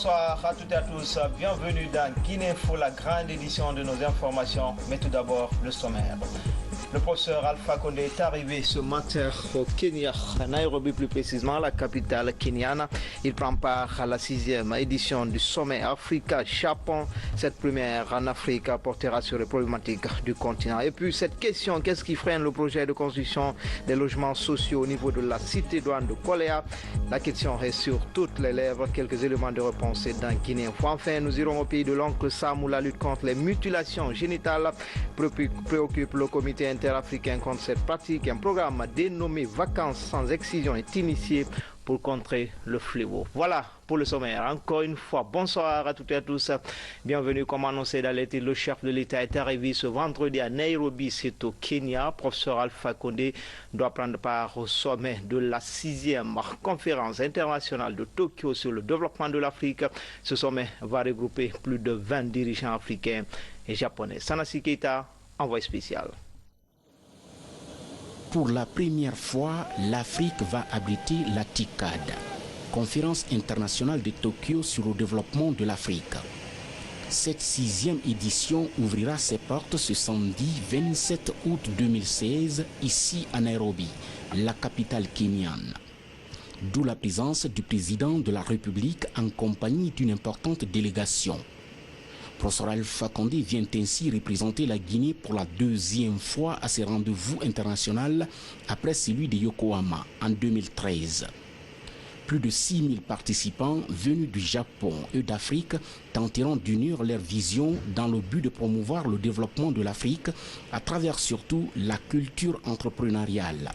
Bonsoir à toutes et à tous, bienvenue dans Guinée Info, la grande édition de nos informations, mais tout d'abord le sommaire. Le professeur Alpha Condé est arrivé ce matin au Kenya, à Nairobi plus précisément, la capitale kenyane. Il prend part à la 6e édition du sommet Africa-Japon. Cette première en Afrique portera sur les problématiques du continent. Et puis cette question, qu'est-ce qui freine le projet de construction des logements sociaux au niveau de la cité-douane de Koléa? La question est sur toutes les lèvres. Quelques éléments de réponse dans Guinée. Enfin, nous irons au pays de l'oncle Sam où la lutte contre les mutilations génitales préoccupe le comité interafricain contre cette pratique. Un programme dénommé Vacances sans excision est initié pour contrer le fléau. Voilà pour le sommaire. Encore une fois, bonsoir à toutes et à tous. Bienvenue, comme annoncé dans l'été, le chef de l'État est arrivé ce vendredi à Nairobi, c'est au Kenya. Professeur Alpha Condé doit prendre part au sommet de la 6e conférence internationale de Tokyo sur le développement de l'Afrique. Ce sommet va regrouper plus de 20 dirigeants africains et japonais. Sanasi Keita, envoyé spécial. Pour la première fois, l'Afrique va abriter la TICAD, conférence internationale de Tokyo sur le développement de l'Afrique. Cette 6e édition ouvrira ses portes ce samedi 27 août 2016, ici à Nairobi, la capitale kenyane. D'où la présence du président de la République en compagnie d'une importante délégation. Professeur Alpha Condé vient ainsi représenter la Guinée pour la 2e fois à ce rendez-vous international après celui de Yokohama en 2013. Plus de 6000 participants venus du Japon et d'Afrique tenteront d'unir leurs visions dans le but de promouvoir le développement de l'Afrique à travers surtout la culture entrepreneuriale.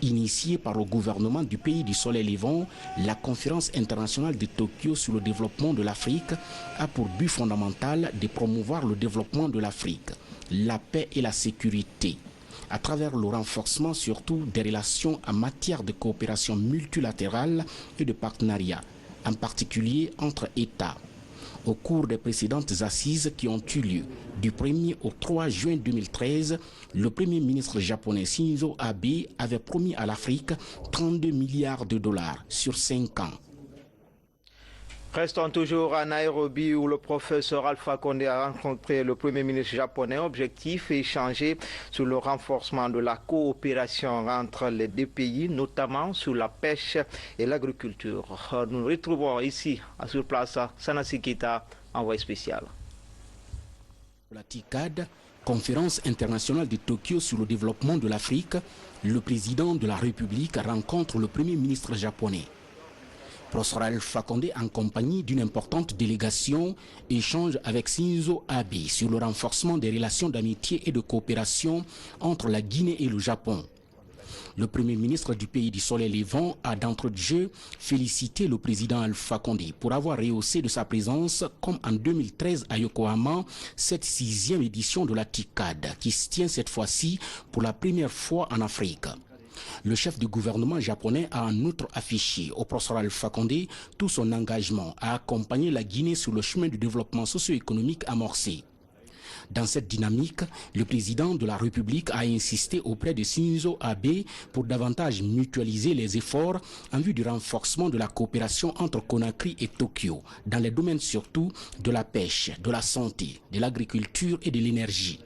Initiée par le gouvernement du pays du soleil levant, la conférence internationale de Tokyo sur le développement de l'Afrique a pour but fondamental de promouvoir le développement de l'Afrique, la paix et la sécurité, à travers le renforcement surtout des relations en matière de coopération multilatérale et de partenariat, en particulier entre États. Au cours des précédentes assises qui ont eu lieu du 1er au 3 juin 2013, le Premier ministre japonais Shinzo Abe avait promis à l'Afrique 32 milliards de dollars sur 5 ans. Restons toujours à Nairobi où le professeur Alpha Condé a rencontré le Premier ministre japonais. Objectif échanger sur le renforcement de la coopération entre les deux pays, notamment sur la pêche et l'agriculture. Nous retrouvons ici, sur place, Sanasi Keita, envoyé spécial. La TICAD, conférence internationale de Tokyo sur le développement de l'Afrique, le président de la République rencontre le Premier ministre japonais. Professeur Alpha Condé, en compagnie d'une importante délégation, échange avec Shinzo Abe sur le renforcement des relations d'amitié et de coopération entre la Guinée et le Japon. Le Premier ministre du pays du soleil levant a d'entrée de jeu félicité le président Alpha Condé pour avoir rehaussé de sa présence, comme en 2013 à Yokohama, cette 6e édition de la TICAD, qui se tient cette fois-ci pour la première fois en Afrique. Le chef du gouvernement japonais a en outre affiché au professeur Alpha Condé tout son engagement à accompagner la Guinée sur le chemin du développement socio-économique amorcé. Dans cette dynamique, le président de la République a insisté auprès de Shinzo Abe pour davantage mutualiser les efforts en vue du renforcement de la coopération entre Conakry et Tokyo, dans les domaines surtout de la pêche, de la santé, de l'agriculture et de l'énergie.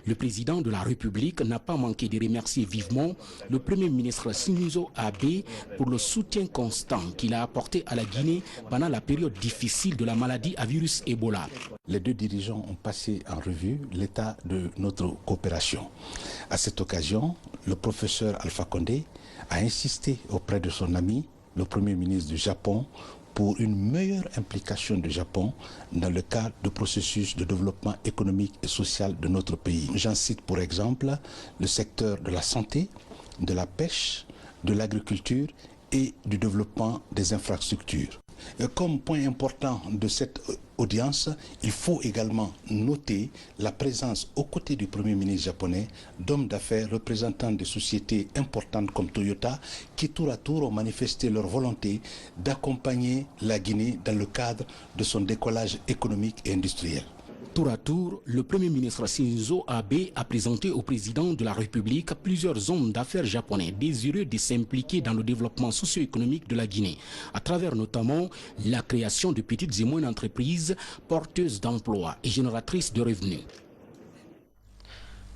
Le président de la République n'a pas manqué de remercier vivement le Premier ministre Shinzo Abe pour le soutien constant qu'il a apporté à la Guinée pendant la période difficile de la maladie à virus Ebola. Les deux dirigeants ont passé en revue l'état de notre coopération. À cette occasion, le professeur Alpha Condé a insisté auprès de son ami, le Premier ministre du Japon, pour une meilleure implication du Japon dans le cadre du processus de développement économique et social de notre pays. J'en cite pour exemple le secteur de la santé, de la pêche, de l'agriculture et du développement des infrastructures. Et comme point important de cette audience, il faut également noter la présence aux côtés du Premier ministre japonais d'hommes d'affaires représentant des sociétés importantes comme Toyota qui tour à tour ont manifesté leur volonté d'accompagner la Guinée dans le cadre de son décollage économique et industriel. Tour à tour, le Premier ministre Shinzo Abe a présenté au président de la République plusieurs hommes d'affaires japonais désireux de s'impliquer dans le développement socio-économique de la Guinée, à travers notamment la création de petites et moyennes entreprises porteuses d'emplois et génératrices de revenus.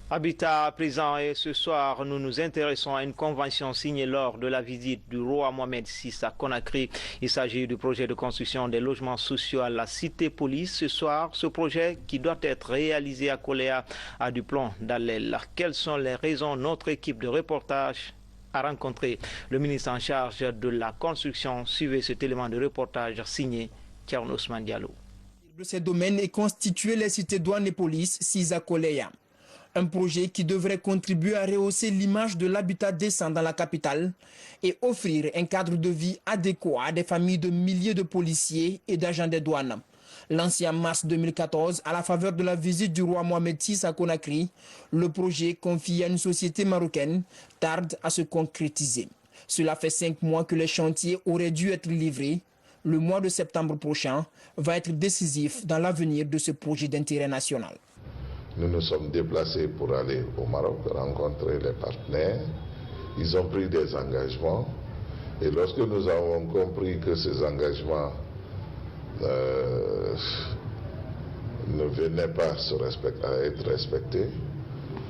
Habitat à présent, et ce soir, nous nous intéressons à une convention signée lors de la visite du roi Mohamed VI à Conakry. Il s'agit du projet de construction des logements sociaux à la cité police. Ce soir, ce projet qui doit être réalisé à Koléa a du plomb dans l'aile. Quelles sont les raisons? Notre équipe de reportage a rencontré le ministre en charge de la construction. Suivez cet élément de reportage signé Thierno Ousmane Diallo. De ces domaines est constitué les cités douanes et police 6 à Koléa. Un projet qui devrait contribuer à rehausser l'image de l'habitat décent dans la capitale et offrir un cadre de vie adéquat à des familles de milliers de policiers et d'agents des douanes. Lancé en mars 2014 à la faveur de la visite du roi Mohamed VI à Conakry, le projet confié à une société marocaine tarde à se concrétiser. Cela fait 5 mois que les chantiers auraient dû être livrés. Le mois de septembre prochain va être décisif dans l'avenir de ce projet d'intérêt national. Nous nous sommes déplacés pour aller au Maroc, rencontrer les partenaires. Ils ont pris des engagements. Et lorsque nous avons compris que ces engagements ne venaient pas à être respectés,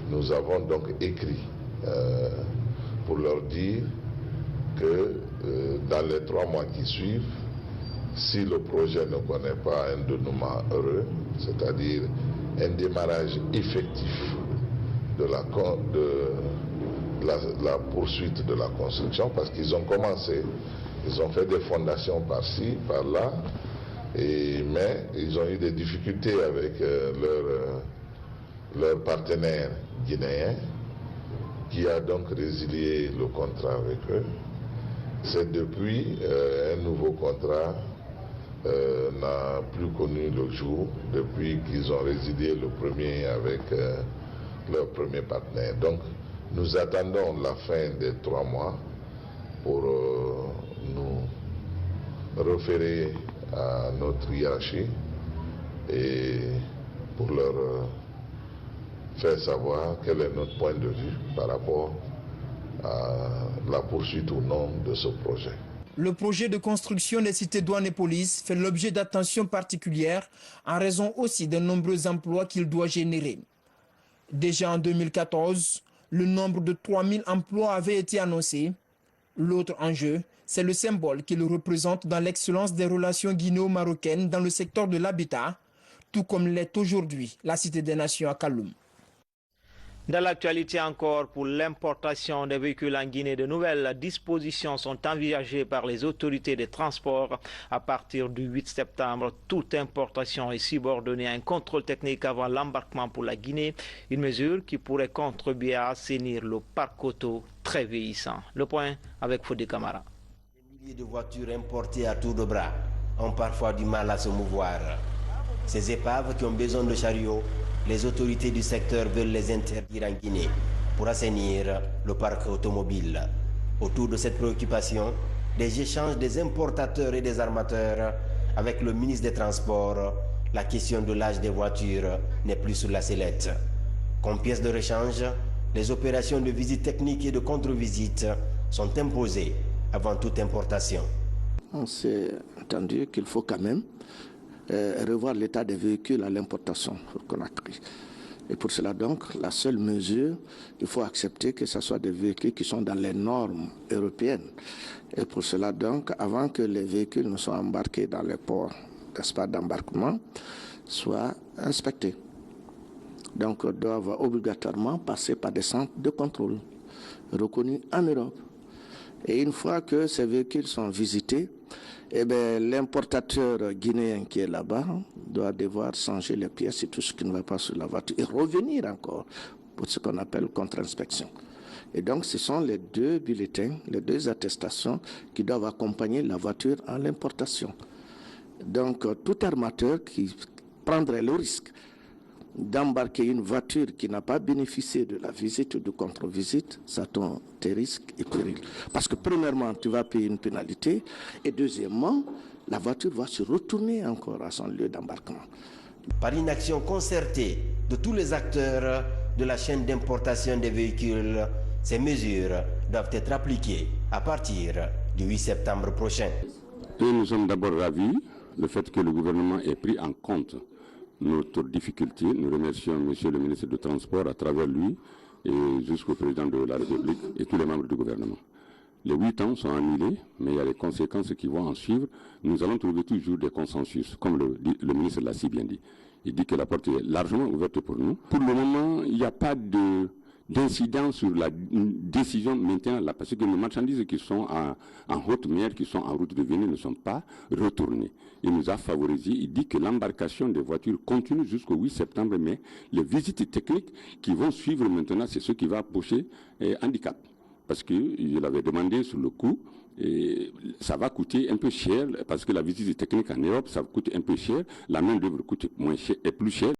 nous avons donc écrit pour leur dire que dans les 3 mois qui suivent, si le projet ne connaît pas un dénouement heureux, c'est-à-dire un démarrage effectif de la poursuite de la construction, parce qu'ils ont commencé, ils ont fait des fondations par-ci, par-là, mais ils ont eu des difficultés avec leur partenaire guinéen, qui a donc résilié le contrat avec eux. C'est depuis un nouveau contrat n'a plus connu le jour depuis qu'ils ont résilié le premier avec leur premier partenaire. Donc nous attendons la fin des 3 mois pour nous référer à notre hiérarchie et pour leur faire savoir quel est notre point de vue par rapport à la poursuite ou non de ce projet. Le projet de construction des cités douanes et police fait l'objet d'attention particulière en raison aussi des nombreux emplois qu'il doit générer. Déjà en 2014, le nombre de 3000 emplois avait été annoncé. L'autre enjeu, c'est le symbole qu'il représente dans l'excellence des relations guinéo-marocaines dans le secteur de l'habitat, tout comme l'est aujourd'hui la Cité des Nations à Kaloum. Dans l'actualité encore, pour l'importation des véhicules en Guinée, de nouvelles dispositions sont envisagées par les autorités des transports. À partir du 8 septembre, toute importation est subordonnée à un contrôle technique avant l'embarquement pour la Guinée, une mesure qui pourrait contribuer à assainir le parc auto très vieillissant. Le point avec Fodé Camara. Des milliers de voitures importées à tour de bras ont parfois du mal à se mouvoir. Ces épaves qui ont besoin de chariots, les autorités du secteur veulent les interdire en Guinée pour assainir le parc automobile. Autour de cette préoccupation, des échanges des importateurs et des armateurs avec le ministre des Transports, la question de l'âge des voitures n'est plus sur la sellette. Comme pièce de rechange, les opérations de visite technique et de contre-visite sont imposées avant toute importation. On s'est entendu qu'il faut quand même revoir l'état des véhicules à l'importation pour Conakry. Et pour cela donc, la seule mesure, il faut accepter que ce soit des véhicules qui sont dans les normes européennes. Et pour cela donc, avant que les véhicules ne soient embarqués dans les ports, n'est-ce pas, d'embarquement, soient inspectés. Donc, doivent obligatoirement passer par des centres de contrôle reconnus en Europe. Et une fois que ces véhicules sont visités, eh bien, l'importateur guinéen qui est là-bas doit devoir changer les pièces et tout ce qui ne va pas sur la voiture et revenir encore pour ce qu'on appelle contre-inspection. Et donc, ce sont les 2 bulletins, les 2 attestations qui doivent accompagner la voiture à l'importation. Donc, tout armateur qui prendrait le risque d'embarquer une voiture qui n'a pas bénéficié de la visite ou de contre-visite, ça tombe tes risques et périls. Parce que premièrement, tu vas payer une pénalité et deuxièmement, la voiture va se retourner encore à son lieu d'embarquement. Par une action concertée de tous les acteurs de la chaîne d'importation des véhicules, ces mesures doivent être appliquées à partir du 8 septembre prochain. Et nous sommes d'abord ravis du fait que le gouvernement ait pris en compte notre difficulté. Nous remercions Monsieur le ministre du Transport à travers lui et jusqu'au président de la République et tous les membres du gouvernement. Les 8 ans sont annulés, mais il y a des conséquences qui vont en suivre. Nous allons trouver toujours des consensus, comme le ministre l'a si bien dit. Il dit que la porte est largement ouverte pour nous. Pour le moment, il n'y a pas d'incident sur la décision maintenant, là, parce que les marchandises qui sont en haute mer, qui sont en route de venir, ne sont pas retournées. Il nous a favorisé, il dit que l'embarcation des voitures continue jusqu'au 8 septembre, mais les visites techniques qui vont suivre maintenant, c'est ce qui va poser handicap. Parce que je l'avais demandé sur le coup, et ça va coûter un peu cher, parce que la visite technique en Europe, ça coûte un peu cher, la main d'œuvre coûte moins cher et plus cher.